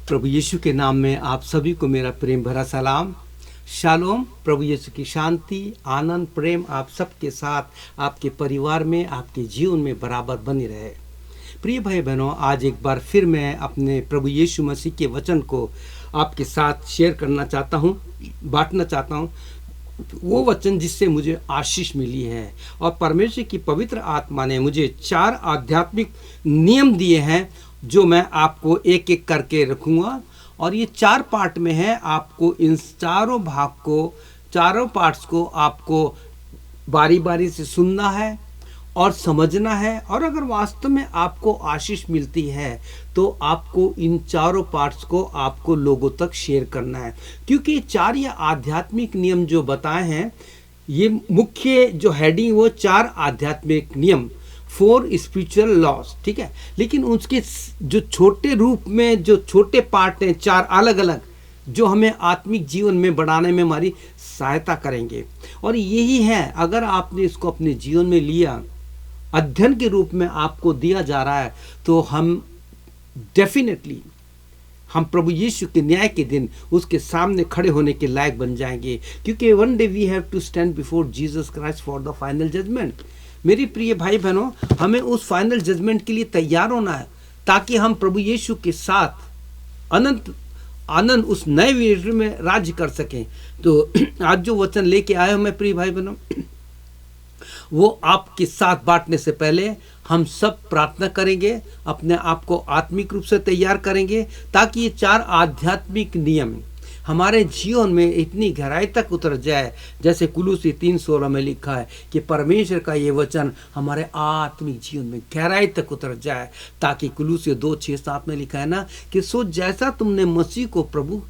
प्रभु यीशु के नाम में आप सभी को मेरा प्रेम भरा सलाम। शालोम। प्रभु यीशु की शांति, आनंद, प्रेम आप सबके साथ, आपके परिवार में, आपके जीवन में बराबर बनी रहे। प्रिय भाई बहनों, आज एक बार फिर मैं अपने प्रभु यीशु मसीह के वचन को आपके साथ शेयर करना चाहता हूँ, बांटना चाहता हूँ। वो वचन जिससे मुझे आशीष मिली है, और परमेश्वर की पवित्र आत्मा ने मुझे 4 आध्यात्मिक नियम दिए हैं जो मैं आपको एक एक करके रखूँगा। और ये 4 पार्ट में है। आपको इन चारों भाग को, चारों पार्ट्स को आपको बारी बारी से सुनना है और समझना है। और अगर वास्तव में आपको आशीष मिलती है तो आपको इन चारों पार्ट्स को आपको लोगों तक शेयर करना है, क्योंकि 4 ये आध्यात्मिक नियम जो बताए हैं, ये मुख्य जो हेडिंग वो 4 आध्यात्मिक नियम, 4 स्पिरिचुअल लॉज, ठीक है। लेकिन उसके जो छोटे रूप में, जो छोटे पार्ट हैं 4 अलग अलग, जो हमें आत्मिक जीवन में बढ़ाने में हमारी सहायता करेंगे। और यही है, अगर आपने इसको अपने जीवन में लिया, अध्ययन के रूप में आपको दिया जा रहा है, तो हम डेफिनेटली हम प्रभु यीशु के न्याय के दिन उसके सामने खड़े होने के लायक बन जाएंगे, क्योंकि one day we have to stand before Jesus Christ for the final judgement. मेरी प्रिय भाई बहनों, हमें उस फाइनल जजमेंट के लिए तैयार होना है, ताकि हम प्रभु यीशु के साथ अनंत आनंद उस नए वीर में राज्य कर सकें। तो आज जो वचन लेके आए हूं मैं प्रिय भाई बहनों, वो आपके साथ बांटने से पहले हम सब प्रार्थना करेंगे, अपने आप को आत्मिक रूप से तैयार करेंगे, ताकि ये 4 आध्यात्मिक नियम हमारे जीवन में इतनी गहराई तक उतर जाए, जैसे कुलूसी 3:16 में लिखा है कि परमेश्वर का ये वचन हमारे आत्मिक जीवन में गहराई तक उतर जाए। ताकि कुलूसी 2:6-7 में लिखा है ना कि सो जैसा तुमने मसीह को प्रभु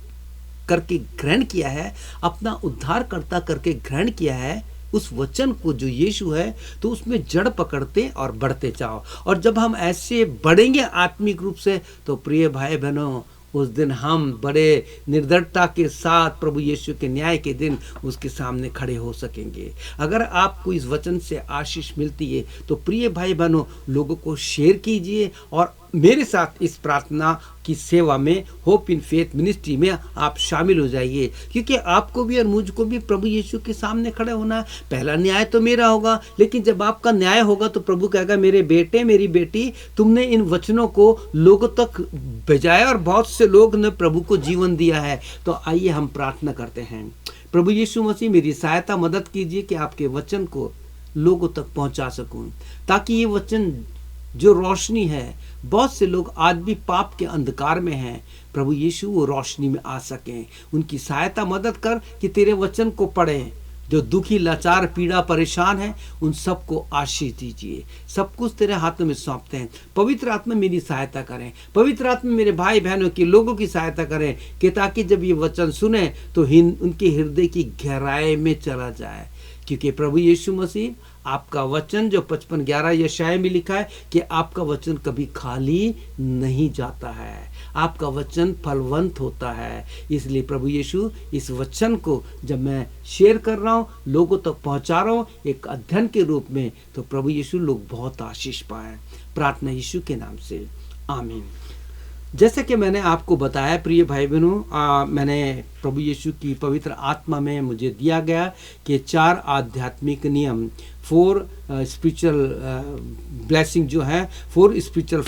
करके ग्रहण किया है, अपना उद्धारकर्ता करके ग्रहण किया है, उस वचन को जो यीशु है, तो उसमें जड़ पकड़ते और बढ़ते जाओ। और जब हम ऐसे बढ़ेंगे आत्मिक रूप से, तो प्रिय भाई बहनों, उस दिन हम बड़े निर्दयता के साथ प्रभु यीशु के न्याय के दिन उसके सामने खड़े हो सकेंगे। अगर आपको इस वचन से आशीष मिलती है तो प्रिय भाई बहनों, लोगों को शेयर कीजिए और मेरे साथ इस प्रार्थना की सेवा में, होप इन फेथ मिनिस्ट्री में आप शामिल हो जाइए, क्योंकि आपको भी और मुझको भी प्रभु यीशु के सामने खड़े होना है। पहला न्याय तो मेरा होगा, लेकिन जब आपका न्याय होगा तो प्रभु कहेगा, मेरे बेटे, मेरी बेटी, तुमने इन वचनों को लोगों तक भेजाया और बहुत से लोग ने प्रभु को जीवन दिया है। तो आइए हम प्रार्थना करते हैं। प्रभु यीशु मसीह, मेरी सहायता, मदद कीजिए कि आपके वचन को लोगों तक पहुंचा सकूं, ताकि ये वचन जो रोशनी है, बहुत से लोग आज भी पाप के अंधकार में हैं, प्रभु यीशु वो रोशनी में आ सकें। उनकी सहायता मदद कर कि तेरे वचन को पढ़ें। जो दुखी, लाचार, पीड़ा, परेशान है, उन सबको आशीष दीजिए। सब कुछ तेरे हाथों में सौंपते हैं। पवित्र आत्मा मेरी सहायता करें। पवित्र आत्मा मेरे भाई बहनों की, लोगों की सहायता करें, कि ताकि जब ये वचन सुने तो उनके हृदय की गहराई में चला जाए। क्योंकि प्रभु यीशु मसीह, आपका वचन जो 55:11 यशाया में लिखा है कि आपका वचन कभी खाली नहीं जाता है, आपका वचन फलवंत होता है। इसलिए प्रभु यीशु, इस वचन को जब मैं शेयर कर रहा हूँ, लोगों तक पहुँचा रहा हूँ एक अध्ययन के रूप में, तो प्रभु यीशु लोग बहुत आशीष पाए। प्रार्थना यीशु के नाम से, आमीन। जैसे कि मैंने आपको बताया प्रिय भाई बहनों, मैंने प्रभु यीशु की पवित्र आत्मा में मुझे दिया गया कि 4 आध्यात्मिक नियम, 4 स्पिरिचुअल ब्लेसिंग जो है, 4 स्पिरिचुअल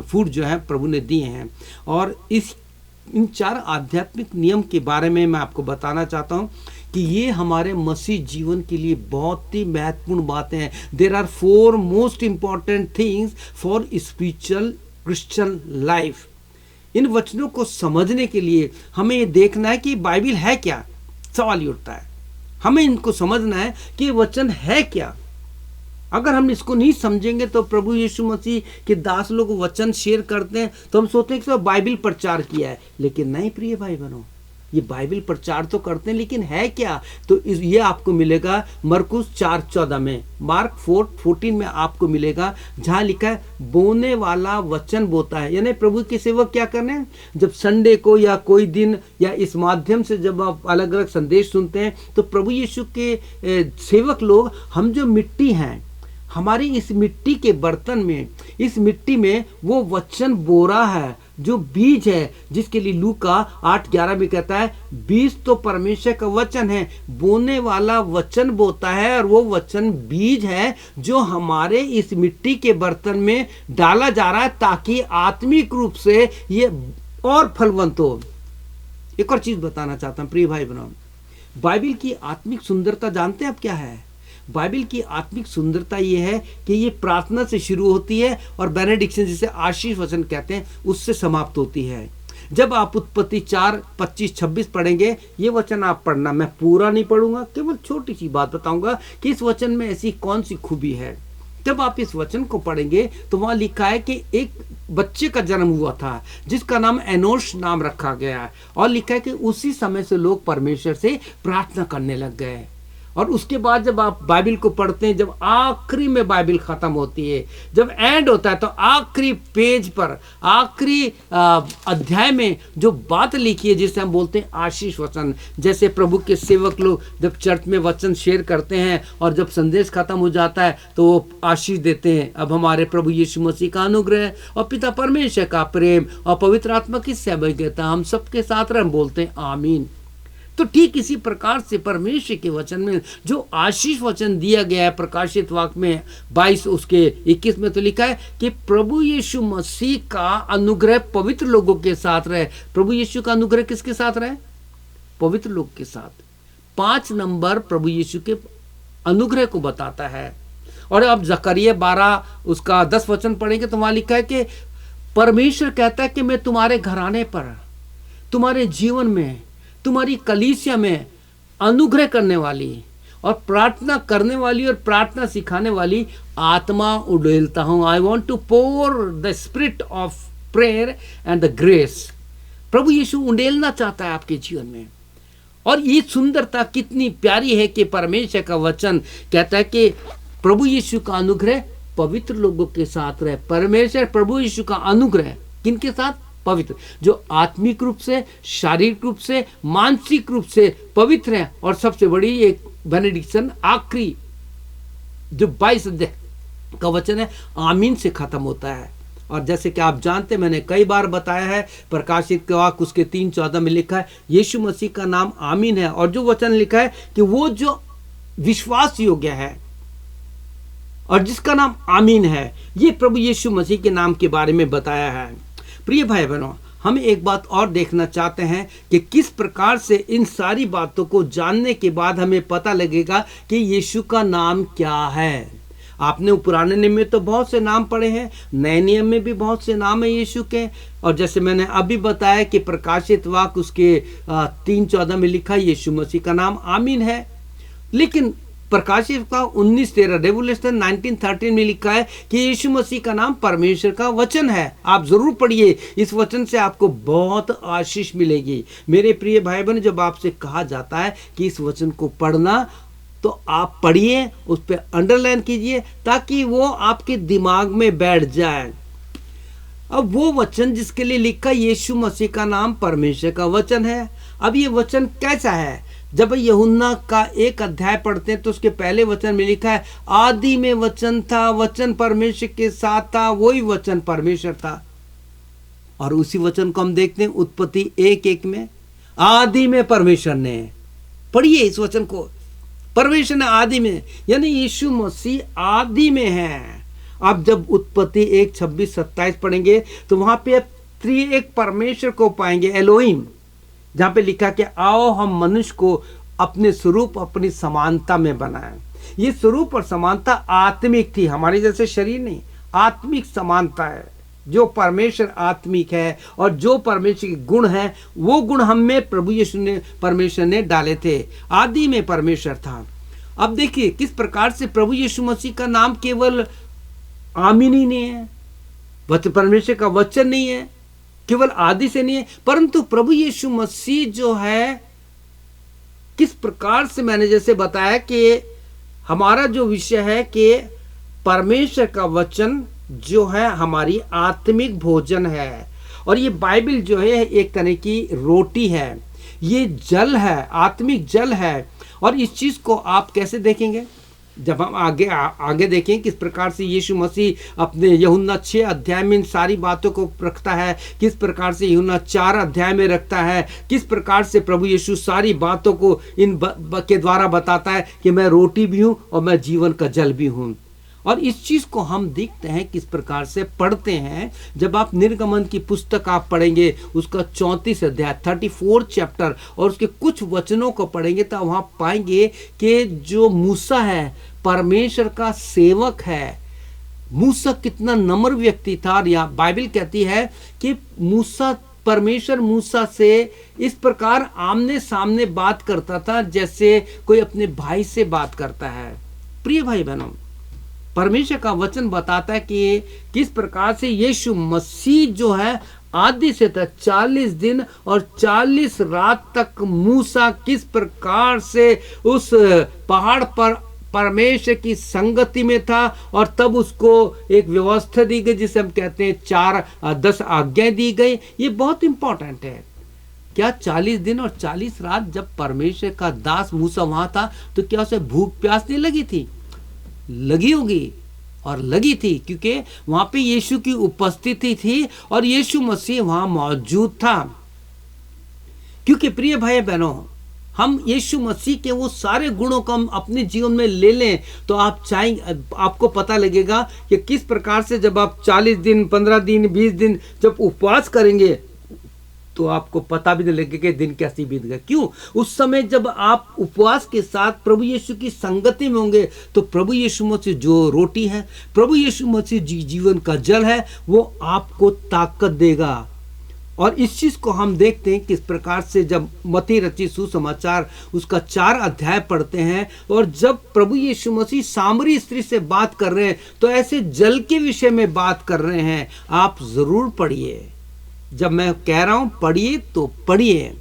फूड जो है प्रभु ने दिए हैं। और इन 4 आध्यात्मिक नियम के बारे में मैं आपको बताना चाहता हूँ कि ये हमारे मसीह जीवन के लिए बहुत ही महत्वपूर्ण बातें हैं। There are 4 most important things for spiritual Christian life. इन वचनों को समझने के लिए हमें ये देखना है कि बाइबल है क्या। सवाल ये उठता है, हमें इनको समझना है कि वचन है क्या। अगर हम इसको नहीं समझेंगे तो प्रभु यीशु मसीह के दास लोग वचन शेयर करते हैं तो हम सोचते हैं कि बाइबल प्रचार किया है, लेकिन नहीं प्रिय भाई बहनों, ये बाइबल प्रचार तो करते हैं, लेकिन है क्या? तो ये आपको मिलेगा मरकुस 4:14 में, मार्क 4:14 में आपको मिलेगा, जहाँ लिखा है बोने वाला वचन बोता है। यानी प्रभु के सेवक क्या करने हैं, जब संडे को या कोई दिन या इस माध्यम से जब आप अलग अलग संदेश सुनते हैं, तो प्रभु यीशु के सेवक लोग, हम जो मिट्टी हैं, हमारी इस मिट्टी के बर्तन में, इस मिट्टी में वो वचन बो रहा है, जो बीज है, जिसके लिए लूका 8:11 में कहता है बीज तो परमेश्वर का वचन है, बोने वाला वचन बोता है, और वो वचन बीज है जो हमारे इस मिट्टी के बर्तन में डाला जा रहा है ताकि आत्मिक रूप से ये और फलवंत हो। एक और चीज बताना चाहता हूं प्रिय भाई बहनों, बाइबल की आत्मिक सुंदरता जानते हैं आप क्या है? बाइबल की आत्मिक सुंदरता ये है कि ये प्रार्थना से शुरू होती है और बेनेडिक्शन, जिसे आशीष वचन कहते हैं, उससे समाप्त होती है। जब आप उत्पत्ति 4:25-26 पढ़ेंगे, ये वचन आप पढ़ना, मैं पूरा नहीं पढ़ूंगा, केवल छोटी सी बात बताऊंगा कि इस वचन में ऐसी कौन सी खूबी है। जब आप इस वचन को पढ़ेंगे तो वहां लिखा है कि एक बच्चे का जन्म हुआ था जिसका नाम एनोश नाम रखा गया है, और लिखा है कि उसी समय से लोग परमेश्वर से प्रार्थना करने लग गए। और उसके बाद जब आप बाइबल को पढ़ते हैं, जब आखिरी में बाइबल खत्म होती है, जब एंड होता है, तो आखिरी पेज पर, आखिरी अध्याय में जो बात लिखी है जिसे हम बोलते हैं आशीष वचन, जैसे प्रभु के सेवक लोग जब चर्च में वचन शेयर करते हैं और जब संदेश खत्म हो जाता है तो वो आशीष देते हैं, अब हमारे प्रभु यीशु मसीह का अनुग्रह और पिता परमेश्वर का प्रेम और पवित्र आत्मा की सहभागिता हम सबके साथ रह, बोलते हैं आमीन। तो ठीक इसी प्रकार से परमेश्वर के वचन में जो आशीष वचन दिया गया है, प्रकाशित वाक्य में 22 उसके 21 में तो लिखा है कि प्रभु यीशु मसीह का अनुग्रह पवित्र लोगों के साथ रहे। प्रभु यीशु का अनुग्रह किसके साथ रहे? पवित्र लोग के साथ। 5 नंबर प्रभु यीशु के अनुग्रह को बताता है। और अब जकरिया 12 उसका 10 वचन पढ़ेंगे तो वहां लिखा है कि परमेश्वर कहता है कि मैं तुम्हारे घराने पर, तुम्हारे जीवन में, तुम्हारी कलीसिया में अनुग्रह करने वाली और प्रार्थना करने वाली और प्रार्थना सिखाने वाली आत्मा उड़ेलता हूं। I want to pour the spirit of prayer and the grace. प्रभु यीशु उड़ेलना चाहता है आपके जीवन में। और ये सुंदरता कितनी प्यारी है कि परमेश्वर का वचन कहता है कि प्रभु यीशु का अनुग्रह पवित्र लोगों के साथ रहे। परमेश्वर प्रभु यीशु का अनुग्रह किनके साथ? पवित्र, जो आत्मिक रूप से, शारीरिक रूप से, मानसिक रूप से पवित्र है। और सबसे बड़ी एक बेनेडिक्शन आखिरी जो 22 अध्याय का वचन है, आमीन से खत्म होता है। और जैसे कि आप जानते हैं, मैंने कई बार बताया है, प्रकाशित वाक्य उसके 3:14 में लिखा है यीशु मसीह का नाम आमीन है। और जो वचन लिखा है कि वो जो विश्वास योग्य है और जिसका नाम आमीन है, ये प्रभु यीशु मसीह के नाम के बारे में बताया है। प्रिय भाई बहनों, हम एक बात और देखना चाहते हैं कि किस प्रकार से इन सारी बातों को जानने के बाद हमें पता लगेगा कि यीशु का नाम क्या है। आपने पुराने नियम में तो बहुत से नाम पढ़े हैं, नए नियम में भी बहुत से नाम है यीशु के। और जैसे मैंने अभी बताया कि प्रकाशित वाक्य उसके 3:14 में लिखा यीशु मसीह का नाम आमीन है। लेकिन प्रकाशित का 19:13 रेवोल्यूशन 1913 में लिखा है कि यीशु मसीह का नाम परमेश्वर का वचन है। आप जरूर पढ़िए, इस वचन से आपको बहुत आशीष मिलेगी। मेरे प्रिय भाई बहन, जब आपसे कहा जाता है कि इस वचन को पढ़ना, तो आप पढ़िए, उस पर अंडरलाइन कीजिए ताकि वो आपके दिमाग में बैठ जाए। अब वो वचन जिसके लिए लिखा यीशु मसीह का नाम परमेश्वर का वचन है। अब ये वचन कैसा है? जब यूहन्ना का 1 अध्याय पढ़ते हैं तो उसके पहले वचन में लिखा है आदि में वचन था, वचन परमेश्वर के साथ था, वही वचन परमेश्वर था। और उसी वचन को हम देखते हैं उत्पत्ति 1:1 में, आदि में परमेश्वर ने। पढ़िए इस वचन को, परमेश्वर ने आदि में, यानी यीशु मसीह आदि में है। अब जब उत्पत्ति 1:26-27 पढ़ेंगे तो वहां पे त्रिएक परमेश्वर को पाएंगे, एलोहिम, जहां पे लिखा कि आओ हम मनुष्य को अपने स्वरूप अपनी समानता में बनाएं। ये स्वरूप और समानता आत्मिक थी, हमारी जैसे शरीर नहीं, आत्मिक समानता है। जो परमेश्वर आत्मिक है और जो परमेश्वर के गुण है, वो गुण हम में प्रभु यीशु ने, परमेश्वर ने डाले थे। आदि में परमेश्वर था। अब देखिए किस प्रकार से प्रभु यीशु मसीह का नाम केवल आमीन ही नहीं है, परमेश्वर का वचन नहीं है, केवल आदि से नहीं है, परंतु प्रभु यीशु मसीह जो है, किस प्रकार से मैंने जैसे बताया कि हमारा जो विषय है कि परमेश्वर का वचन जो है हमारी आत्मिक भोजन है। और ये बाइबल जो है एक तरह की रोटी है, ये जल है, आत्मिक जल है। और इस चीज को आप कैसे देखेंगे? जब हम आगे देखें किस प्रकार से यीशु मसीह अपने यूहन्ना 6 अध्याय में इन सारी बातों को रखता है, किस प्रकार से यूहन्ना 4 अध्याय में रखता है, किस प्रकार से प्रभु यीशु सारी बातों को इन के द्वारा बताता है कि मैं रोटी भी हूँ और मैं जीवन का जल भी हूँ। और इस चीज को हम देखते हैं किस प्रकार से पढ़ते हैं। जब आप निर्गमन की पुस्तक आप पढ़ेंगे, उसका 34 अध्याय 34 चैप्टर और उसके कुछ वचनों को पढ़ेंगे तो वहां पाएंगे कि जो मूसा है परमेश्वर का सेवक है। मूसा कितना नम्र व्यक्ति था। और यहाँ बाइबल कहती है कि परमेश्वर मूसा से इस प्रकार आमने सामने बात करता था जैसे कोई अपने भाई से बात करता है। प्रिय भाई बहनों, परमेश्वर का वचन बताता है कि किस प्रकार से यीशु मसीह जो है आदि से तक 40 दिन और 40 रात तक मूसा किस प्रकार से उस पहाड़ पर परमेश्वर की संगति में था। और तब उसको एक व्यवस्था दी गई जिसे हम कहते हैं 10 आज्ञाएं दी गई। ये बहुत इंपॉर्टेंट है। क्या 40 दिन और 40 रात जब परमेश्वर का दास मूसा वहां था तो क्या उसे भूख प्यास नहीं लगी थी? लगी होगी और लगी थी, क्योंकि वहां पे यीशु की उपस्थिति थी और यीशु मसीह वहां मौजूद था। क्योंकि प्रिय भाई बहनों, हम यीशु मसीह के वो सारे गुणों को हम अपने जीवन में ले लें तो आपको पता लगेगा कि किस प्रकार से जब आप 40 दिन 15 दिन 20 दिन जब उपवास करेंगे तो आपको पता भी नहीं लगेगा कि दिन कैसे बीत गया। क्यों? उस समय जब आप उपवास के साथ प्रभु यीशु की संगति में होंगे तो प्रभु यीशु मसीह जो रोटी है, प्रभु यीशु मसीह जीवन का जल है, वो आपको ताकत देगा। और इस चीज को हम देखते हैं किस प्रकार से जब मत्ती रचित सुसमाचार उसका 4 अध्याय पढ़ते हैं और जब प्रभु यीशु मसीह सामरी स्त्री से बात कर रहे हैं तो ऐसे जल के विषय में बात कर रहे हैं। आप जरूर पढ़िए। जब मैं कह रहा हूं पढ़िए तो पढ़िए।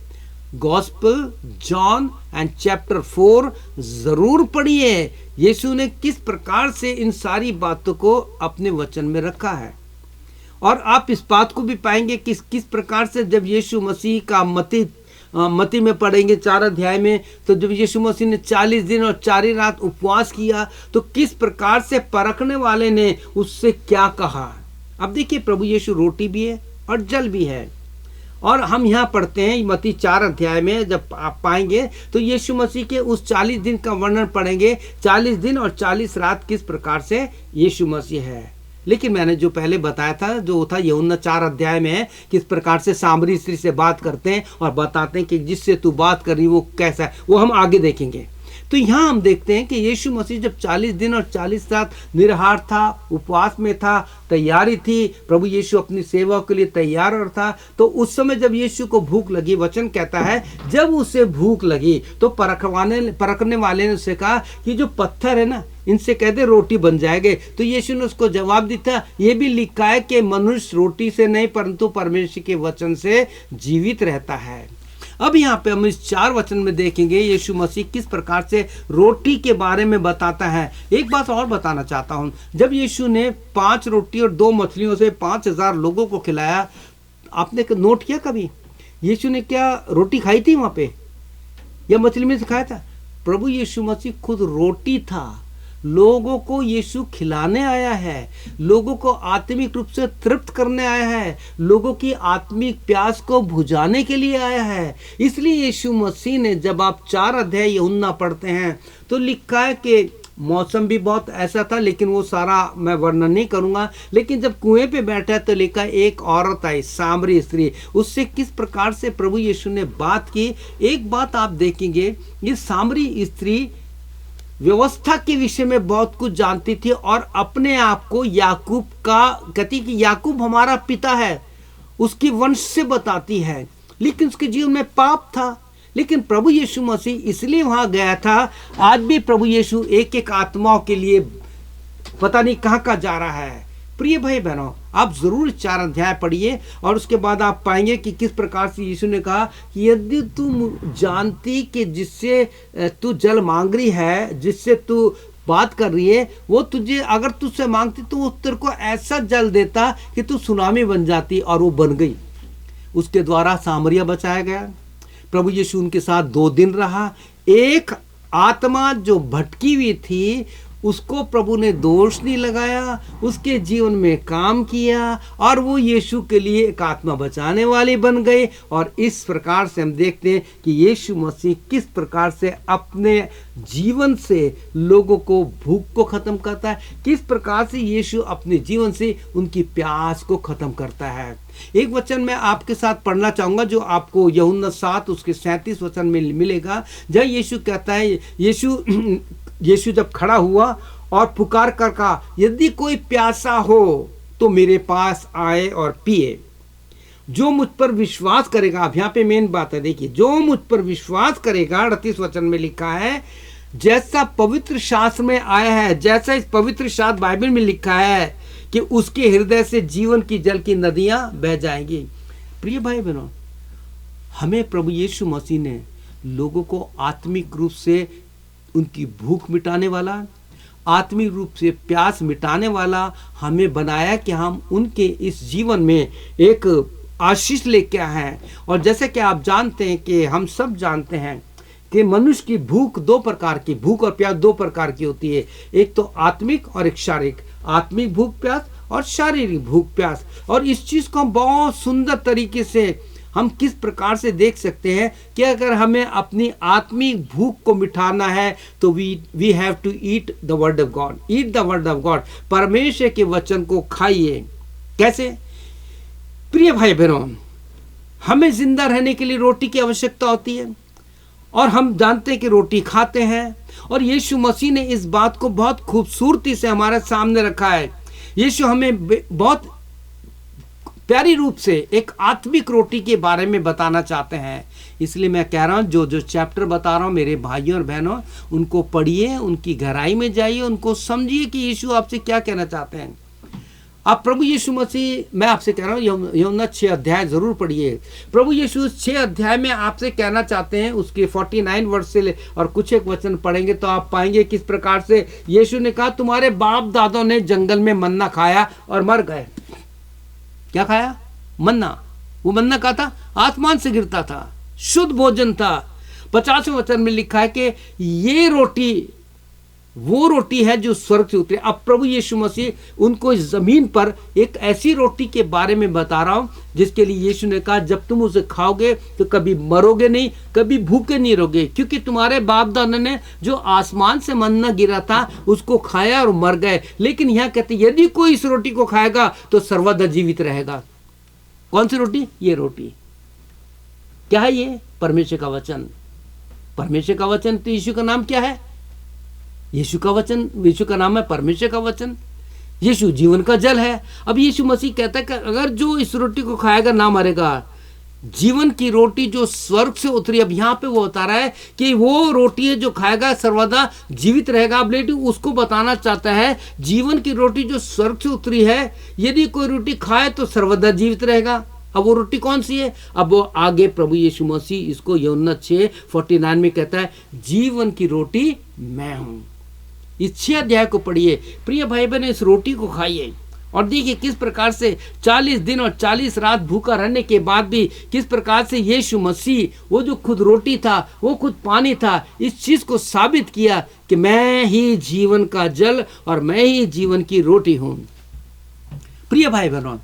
गॉस्पेल जॉन एंड चैप्टर 4 जरूर पढ़िए। यीशु ने किस प्रकार से इन सारी बातों को अपने वचन में रखा है। और आप इस बात को भी पाएंगे कि किस प्रकार से जब यीशु मसीह का मत्ती में पढ़ेंगे 4 अध्याय में, तो जब यीशु मसीह ने 40 दिन और 4 रात उपवास किया तो किस प्रकार से परखने वाले ने उससे क्या कहा। अब देखिए, प्रभु यीशु रोटी भी है और जल भी है। और हम यहाँ पढ़ते हैं मत्ती 4 अध्याय में जब आप पाएंगे तो यीशु मसीह के उस 40 दिन का वर्णन पढ़ेंगे। 40 दिन और 40 रात किस प्रकार से यीशु मसीह है। लेकिन मैंने जो पहले बताया था जो था यूहन्ना 4 अध्याय में है, किस प्रकार से सामरी स्त्री से बात करते हैं और बताते हैं कि जिससे तू बात कर रही वो कैसा है, वो हम आगे देखेंगे। तो यहाँ हम देखते हैं कि यीशु मसीह जब 40 दिन और 40 रात निराहार था, उपवास में था, तैयारी थी, प्रभु यीशु अपनी सेवा के लिए तैयार और था। तो उस समय जब यीशु को भूख लगी, वचन कहता है जब उसे भूख लगी तो परखने वाले ने उससे कहा कि जो पत्थर है ना, इनसे कह दे रोटी बन जाएंगे। तो यीशु ने उसको जवाब दिया, ये भी लिखा है कि मनुष्य रोटी से नहीं परंतु परमेश्वर के वचन से जीवित रहता है। अब यहाँ पे हम इस 4 वचन में देखेंगे यीशु मसीह किस प्रकार से रोटी के बारे में बताता है। एक बात और बताना चाहता हूँ, जब यीशु ने 5 रोटी और 2 मछलियों से 5000 लोगों को खिलाया, आपने नोट किया कभी यीशु ने क्या रोटी खाई थी वहां पे या मछली में से खाया था? प्रभु यीशु मसीह खुद रोटी था। लोगों को यीशु खिलाने आया है, लोगों को आत्मिक रूप से तृप्त करने आया है, लोगों की आत्मिक प्यास को बुझाने के लिए आया है। इसलिए यीशु मसीह ने, जब आप 4 अध्याय यूहन्ना पढ़ते हैं तो लिखा है कि मौसम भी बहुत ऐसा था, लेकिन वो सारा मैं वर्णन नहीं करूंगा। लेकिन जब कुएं पे बैठा तो लिखा एक औरत आई, सामरी स्त्री, उससे किस प्रकार से प्रभु यीशु ने बात की। एक बात आप देखेंगे, ये सामरी स्त्री व्यवस्था के विषय में बहुत कुछ जानती थी और अपने आप को याकूब का कहती कि याकूब हमारा पिता है, उसकी वंश से बताती है। लेकिन उसके जीवन में पाप था। लेकिन प्रभु यीशु मसीह इसलिए वहां गया था। आज भी प्रभु यीशु एक एक आत्माओं के लिए पता नहीं कहां कहां जा रहा है। प्रिय भाई बहनों, आप जरूर 4 अध्याय पढ़िए और उसके बाद आप पाएंगे कि किस प्रकार से यीशु ने कहा कि यदि तू जानती कि जिससे तू जल मांग रही है, जिससे तू बात कर रही है, वो तुझे अगर तुझसे मांगती तो वो तेरे को ऐसा जल देता कि तू सुनामी बन जाती, और वो बन गई। उसके द्वारा सामरिया बचाया गया। प्रभु यीशु उनके साथ 2 दिन रहा। एक आत्मा जो भटकी हुई थी उसको प्रभु ने दोष नहीं लगाया, उसके जीवन में काम किया और वो यीशु के लिए एक आत्मा बचाने वाले बन गए। और इस प्रकार से हम देखते हैं कि यीशु मसीह किस प्रकार से अपने जीवन से लोगों को भूख को खत्म करता है, किस प्रकार से यीशु अपने जीवन से उनकी प्यास को खत्म करता है। एक वचन मैं आपके साथ पढ़ना चाहूंगा जो आपको यूहन्ना 7 उसके 37 वचन में मिलेगा, जहाँ यीशु कहता है, यीशु जब खड़ा हुआ और पुकार कर कहा, यदि कोई प्यासा हो तो मेरे पास आए और पिए। जो मुझ पर विश्वास करेगा, अब यहाँ पे मेन बात है, देखिए, जो मुझ पर विश्वास करेगा, 38 वचन में लिखा है, जैसा पवित्र शास्त्र में आया है, जैसा इस पवित्र शास्त्र बाइबल में लिखा है कि उसके हृदय से जीवन की जल की नदियां बह जाएंगी। प्रिय भाई बहनों, हमें प्रभु यीशु मसीह ने लोगों को आत्मिक रूप से उनकी भूख मिटाने वाला, आत्मिक रूप से प्यास मिटाने वाला हमें बनाया कि हम उनके इस जीवन में एक आशीष लेके आए हैं। और जैसे कि आप जानते हैं कि हम सब जानते हैं कि मनुष्य की भूख दो प्रकार की, भूख और प्यास दो प्रकार की होती है, एक तो आत्मिक और एक शारीरिक। आत्मिक भूख प्यास और शारीरिक भूख प्यास। और इस चीज को हम बहुत सुंदर तरीके से हम किस प्रकार से देख सकते हैं कि अगर हमें अपनी आत्मिक भूख को मिटाना है तो we have to eat the word of God. Eat the word of God, परमेश्वर के वचन को खाइए। कैसे? प्रिय भाई बहनों, हमें जिंदा रहने के लिए रोटी की आवश्यकता होती है और हम जानते हैं कि रोटी खाते हैं। और यीशु मसीह ने इस बात को बहुत खूबसूरती से हमारे सामने रखा है। यीशु हमें बहुत प्यारी रूप से एक आत्मिक रोटी के बारे में बताना चाहते हैं। इसलिए मैं कह रहा हूँ, जो जो चैप्टर बता रहा हूँ मेरे भाइयों और बहनों, उनको पढ़िए, उनकी गहराई में जाइए, उनको समझिए कि यीशु आपसे क्या कहना चाहते हैं। आप प्रभु यीशु मसीह, मैं आपसे कह रहा हूँ, यूहन्ना 6 अध्याय जरूर पढ़िए। प्रभु यीशु 6 अध्याय में आपसे कहना चाहते हैं, उसके 49 वर्ष से और कुछ एक वचन पढ़ेंगे तो आप पाएंगे किस प्रकार से यीशु ने कहा, तुम्हारे बाप दादों ने जंगल में मन्ना खाया और मर गए। क्या खाया? मन्ना। वो मन्ना का था, आसमान से गिरता था, शुद्ध भोजन था। 50वें वचन में लिखा है कि ये रोटी वो रोटी है जो स्वर्ग से उतरी। अब प्रभु यीशु मसीह उनको इस जमीन पर एक ऐसी रोटी के बारे में बता रहा हूं जिसके लिए यीशु ने कहा, जब तुम उसे खाओगे तो कभी मरोगे नहीं, कभी भूखे नहीं रहोगे, क्योंकि तुम्हारे बाप दादा ने जो आसमान से मन्ना गिरा था उसको खाया और मर गए। लेकिन यहां कहते, यदि कोई इस रोटी को खाएगा तो सर्वदा जीवित रहेगा। कौन सी रोटी? ये रोटी क्या है? ये परमेश्वर का वचन। परमेश्वर का वचन तो यीशु का नाम क्या है? यीशु का वचन। यीशु का नाम है परमेश्वर का वचन। यीशु जीवन का जल है। अब यीशु मसीह कहता है कि अगर जो इस रोटी को खाएगा ना मरेगा। जीवन की रोटी जो स्वर्ग से उतरी। अब यहाँ पे वो बता रहा है कि वो रोटी है जो खाएगा सर्वदा जीवित रहेगा। अब लेकिन उसको बताना चाहता है, जीवन की रोटी जो स्वर्ग से उतरी है, यदि कोई रोटी खाए तो सर्वदा जीवित रहेगा। अब वो रोटी कौन सी है? अब वो आगे प्रभु यीशु मसीह इसको यूहन्ना 6:49 में कहता है, जीवन की रोटी मैं हूं। इस 6 अध्याय को पढ़िए प्रिय भाई बहन, इस रोटी को खाइए और देखिए किस प्रकार से 40 दिन और 40 रात भूखा रहने के बाद भी किस प्रकार से यीशु मसीह, वो जो खुद रोटी था, वो खुद पानी था, इस चीज को साबित किया कि मैं ही जीवन का जल और मैं ही जीवन की रोटी हूं। प्रिय भाई बहनों,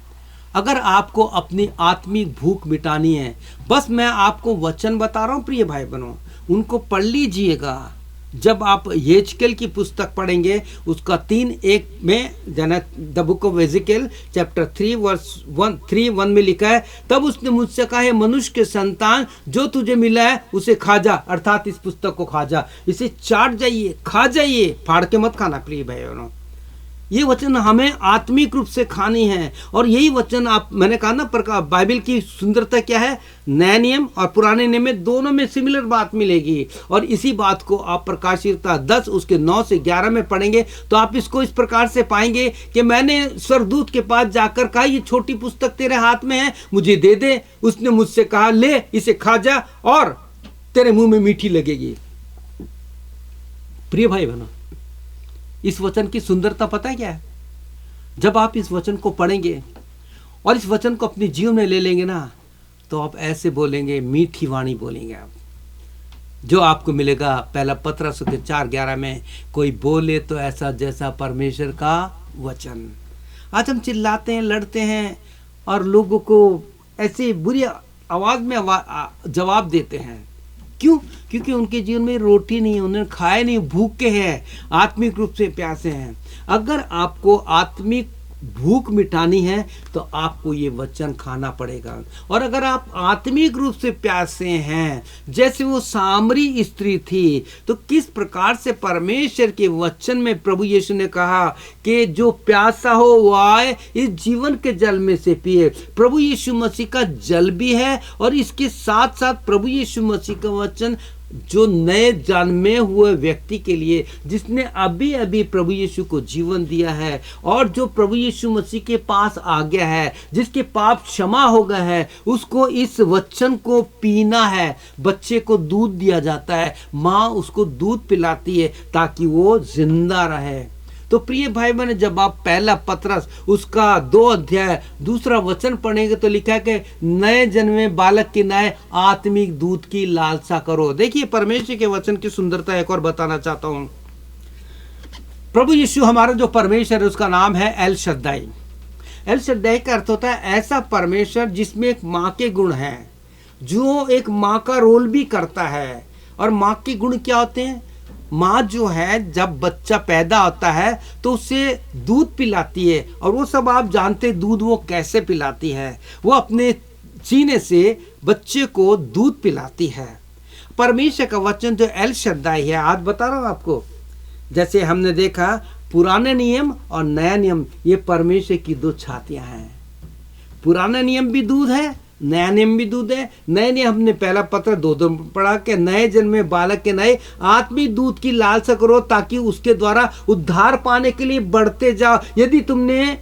अगर आपको अपनी आत्मिक भूख मिटानी है, बस मैं आपको वचन बता रहा हूं प्रिय भाई बहनों, उनको पढ़ लीजिएगा। जब आप यहेजकेल की पुस्तक पढ़ेंगे उसका 3:1 में, the book of Ezekiel chapter 3 verse 1 में लिखा है, तब उसने मुझसे कहा, है मनुष्य के संतान, जो तुझे मिला है उसे खा जा, अर्थात इस पुस्तक को खा जा, इसे चाट जाइए, खा जाइए, फाड़ के मत खाना। प्रिय भाई बहनों, ये वचन हमें आत्मिक रूप से खानी है। और यही वचन आप, मैंने कहा ना, बाइबल की सुंदरता क्या है, नया नियम और पुराने नियम में दोनों में सिमिलर बात मिलेगी। और इसी बात को आप प्रकाशिता 10 उसके 9 से 11 में पढ़ेंगे तो आप इसको इस प्रकार से पाएंगे कि मैंने स्वर्गदूत के पास जाकर कहा, ये छोटी पुस्तक तेरे हाथ में है, मुझे दे दे। उसने मुझसे कहा, ले इसे खा जा और तेरे मुंह में मीठी लगेगी। प्रिय भाई बहनों, इस वचन की सुंदरता पता है क्या है? जब आप इस वचन को पढ़ेंगे और इस वचन को अपने जीवन में ले लेंगे ना, तो आप ऐसे बोलेंगे, मीठी वाणी बोलेंगे आप। जो आपको मिलेगा पहला पत्रस के 4:11 में, कोई बोले तो ऐसा जैसा परमेश्वर का वचन। आज हम चिल्लाते हैं, लड़ते हैं और लोगों को ऐसे बुरी आवाज में जवाब देते हैं। क्यों? क्योंकि उनके जीवन में रोटी नहीं है, उन्होंने खाया नहीं, भूखे हैं, आत्मिक रूप से प्यासे हैं। अगर आपको आत्मिक भूख मिटानी है तो आपको ये वचन खाना पड़ेगा। और अगर आप आत्मिक रूप से प्यासे हैं, जैसे वो सामरी स्त्री थी, तो किस प्रकार से परमेश्वर के वचन में प्रभु यीशु ने कहा कि जो प्यासा हो वो आए, इस जीवन के जल में से पिए। प्रभु यीशु मसीह का जल भी है और इसके साथ साथ प्रभु यीशु मसीह का वचन जो नए जन्मे हुए व्यक्ति के लिए, जिसने अभी अभी प्रभु यीशु को जीवन दिया है और जो प्रभु यीशु मसीह के पास आ गया है, जिसके पाप क्षमा हो गए हैं, उसको इस वचन को पीना है। बच्चे को दूध दिया जाता है, माँ उसको दूध पिलाती है ताकि वो जिंदा रहे। तो प्रिय भाई बहन, जब आप पहला पत्रस उसका 2 अध्याय 2 वचन पढ़ेंगे तो लिखा है कि नए जन्मे बालक के नए आत्मिक दूध की लालसा करो। देखिए परमेश्वर के वचन की सुंदरता एक और बताना चाहता हूं। प्रभु यीशु हमारा जो परमेश्वर है उसका नाम है एल शद्दाई। एल शद्दाई का अर्थ होता है ऐसा परमेश्वर जिसमें एक माँ के गुण हैं, जो एक माँ का रोल भी करता है। और माँ के गुण क्या होते हैं? माँ जो है जब बच्चा पैदा होता है तो उसे दूध पिलाती है, और वो सब आप जानते दूध वो कैसे पिलाती है, वो अपने सीने से बच्चे को दूध पिलाती है। परमेश्वर का वचन जो एल शद्दाई है, आज बता रहा हूँ आपको, जैसे हमने देखा पुराने नियम और नया नियम, ये परमेश्वर की 2 छातियां हैं। पुराना नियम भी दूध है, नया नियम भी दूध है। नए नियम हमने पहला पत्र 2 पढ़ा के नए जन्मे बालक के नए आत्मिक दूध की लालसा करो ताकि उसके द्वारा उद्धार पाने के लिए बढ़ते जाओ। यदि तुमने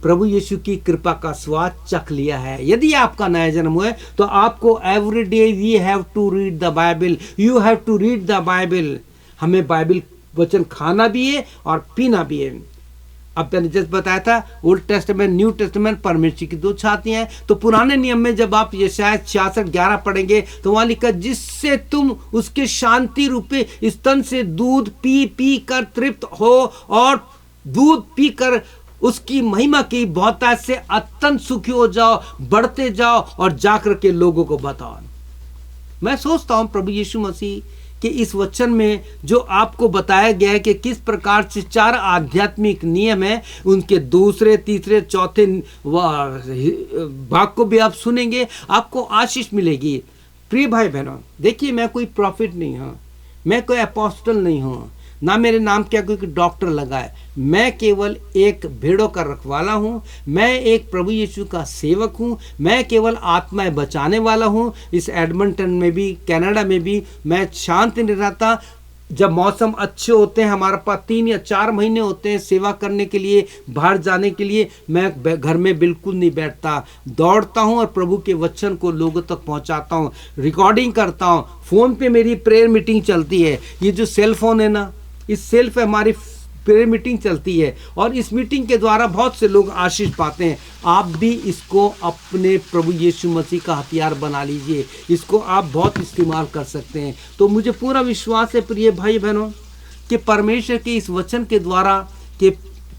प्रभु यीशु की कृपा का स्वाद चख लिया है, यदि आपका नया जन्म हुआ है, तो आपको every day we have to read the Bible, you have to read the Bible. हमें बाइबल वचन खाना भी है और पीना भी है। अब मैंने जैसे बताया था ओल्ड टेस्टामेंट न्यू टेस्टामेंट परमेश्वर की 2 छातियां हैं। तो पुराने नियम में जब आप यशायाह 66:11 पढ़ेंगे तो वहां लिखा, जिससे तुम उसके शांति रूपी स्तन से दूध पी पी कर तृप्त हो और दूध पी कर उसकी महिमा की बहुतायत से अत्यंत सुखी हो जाओ, बढ़ते जाओ और जाकर के लोगों को बताओ। मैं सोचता हूं प्रभु यीशु मसीह कि इस वचन में जो आपको बताया गया है कि किस प्रकार से 4 आध्यात्मिक नियम है, उनके 2, 3, 4 भाग को भी आप सुनेंगे, आपको आशीष मिलेगी। प्रिय भाई बहनों, देखिए मैं कोई प्रॉफिट नहीं हूँ, मैं कोई अपोस्टल नहीं हूँ, ना मेरे नाम क्या कोई डॉक्टर लगा है। मैं केवल एक भेड़ों का रखवाला हूँ, मैं एक प्रभु यीशु का सेवक हूँ, मैं केवल आत्माएं बचाने वाला हूँ। इस एडमंटन में भी, कनाडा में भी मैं शांत नहीं रहता। जब मौसम अच्छे होते हैं, हमारे पास 3 या 4 महीने होते हैं सेवा करने के लिए, बाहर जाने के लिए, मैं घर में बिल्कुल नहीं बैठता, दौड़ता हूं और प्रभु के वचन को लोगों तक पहुंचाता हूं, रिकॉर्डिंग करता हूं। फ़ोन पे मेरी प्रेयर मीटिंग चलती है। ये जो सेल फोन है ना, इस सेल पे हमारी प्रेयर मीटिंग चलती है और इस मीटिंग के द्वारा बहुत से लोग आशीष पाते हैं। आप भी इसको अपने प्रभु यीशु मसीह का हथियार बना लीजिए, इसको आप बहुत इस्तेमाल कर सकते हैं। तो मुझे पूरा विश्वास है प्रिय भाई बहनों कि परमेश्वर के इस वचन के द्वारा के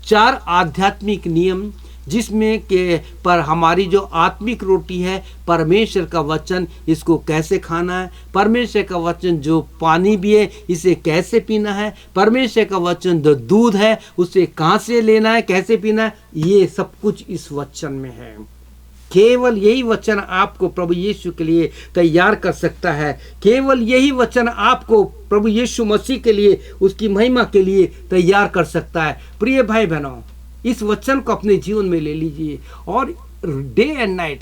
4 आध्यात्मिक नियम, जिसमें के पर हमारी जो आत्मिक रोटी है परमेश्वर का वचन, इसको कैसे खाना है, परमेश्वर का वचन जो पानी भी है इसे कैसे पीना है, परमेश्वर का वचन जो दूध है उसे कहाँ से लेना है, कैसे पीना है, ये सब कुछ इस वचन में है। केवल यही वचन आपको प्रभु यीशु के लिए तैयार कर सकता है। केवल यही वचन आपको प्रभु यीशु मसीह के लिए, उसकी महिमा के लिए तैयार कर सकता है। प्रिय भाई बहनों, इस वचन को अपने जीवन में ले लीजिए और डे एंड नाइट,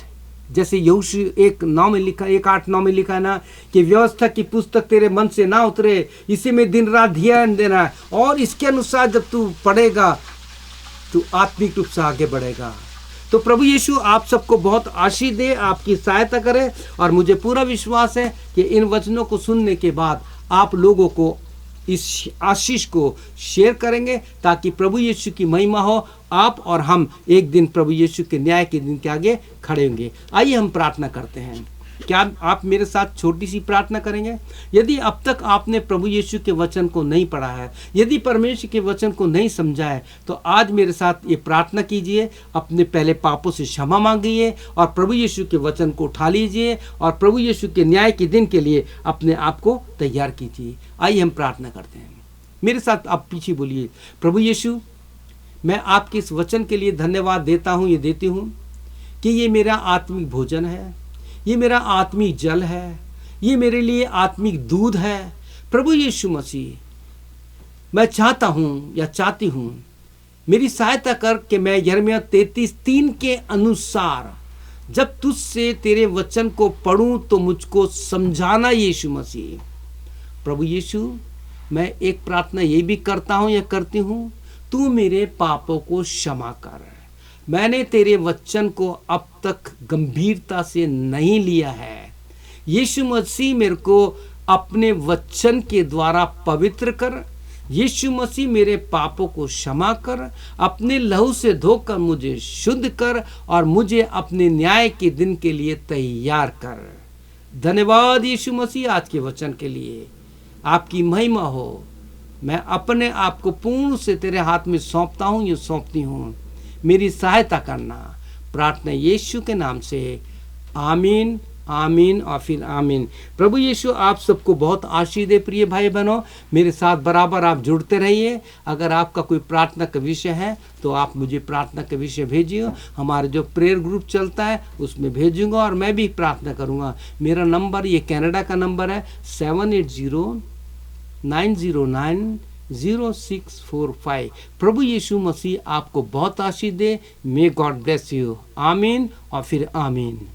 जैसे यहोशू 1:9 में लिखा, 1:8-9 में लिखा है ना कि व्यवस्था की पुस्तक तेरे मन से ना उतरे, इसी में दिन रात ध्यान देना है और इसके अनुसार जब तू पढ़ेगा तू आत्मिक रूप से आगे बढ़ेगा। तो प्रभु यीशु आप सबको बहुत आशीष दे, आपकी सहायता करे। और मुझे पूरा विश्वास है कि इन वचनों को सुनने के बाद आप लोगों को इस आशीष को शेयर करेंगे ताकि प्रभु यीशु की महिमा हो। आप और हम एक दिन प्रभु यीशु के न्याय के दिन के आगे खड़े होंगे। आइए हम प्रार्थना करते हैं। क्या आप मेरे साथ छोटी सी प्रार्थना करेंगे? यदि अब तक आपने प्रभु यीशु के वचन को नहीं पढ़ा है, यदि परमेश्वर के वचन को नहीं समझा है, तो आज मेरे साथ ये प्रार्थना कीजिए, अपने पहले पापों से क्षमा मांगिए और प्रभु यीशु के वचन को उठा लीजिए और प्रभु यीशु के न्याय के दिन के लिए अपने आप को तैयार कीजिए। आइए हम प्रार्थना करते हैं। मेरे साथ आप पीछे बोलिए, प्रभु यीशु, मैं आपके इस वचन के लिए धन्यवाद देता हूँ, ये देती हूँ कि ये मेरा आत्मिक भोजन है, ये मेरा आत्मिक जल है, ये मेरे लिए आत्मिक दूध है। प्रभु यीशु मसीह, मैं चाहता हूँ या चाहती हूँ, मेरी सहायता कर कि मैं यिर्मयाह 33:3 के अनुसार जब तुझसे तेरे वचन को पढ़ूं तो मुझको समझाना यीशु मसीह। प्रभु यीशु, मैं एक प्रार्थना ये भी करता हूँ या करती हूँ, तू मेरे पापों को क्षमा कर। मैंने तेरे वचन को अब तक गंभीरता से नहीं लिया है। यीशु मसीह, मेरे को अपने वचन के द्वारा पवित्र कर। यीशु मसीह, मेरे पापों को क्षमा कर, अपने लहू से धोकर मुझे शुद्ध कर और मुझे अपने न्याय के दिन के लिए तैयार कर। धन्यवाद यीशु मसीह आज के वचन के लिए। आपकी महिमा हो। मैं अपने आप को पूर्ण से तेरे हाथ में सौंपता हूँ, ये सौंपती हूँ। मेरी सहायता करना, प्रार्थना यीशु के नाम से, आमीन, आमीन और फिर आमीन। प्रभु यीशु आप सबको बहुत आशीष दे। प्रिय भाई बहनों, मेरे साथ बराबर आप जुड़ते रहिए। अगर आपका कोई प्रार्थना का विषय है तो आप मुझे प्रार्थना का विषय भेजिए। हमारे जो प्रेयर ग्रुप चलता है उसमें भेजूंगा और मैं भी प्रार्थना करूंगा। मेरा नंबर, ये कनाडा का नंबर है, 7809090645। प्रभु यीशु मसीह आपको बहुत आशीष दे। May God bless you. आमीन और फिर आमीन।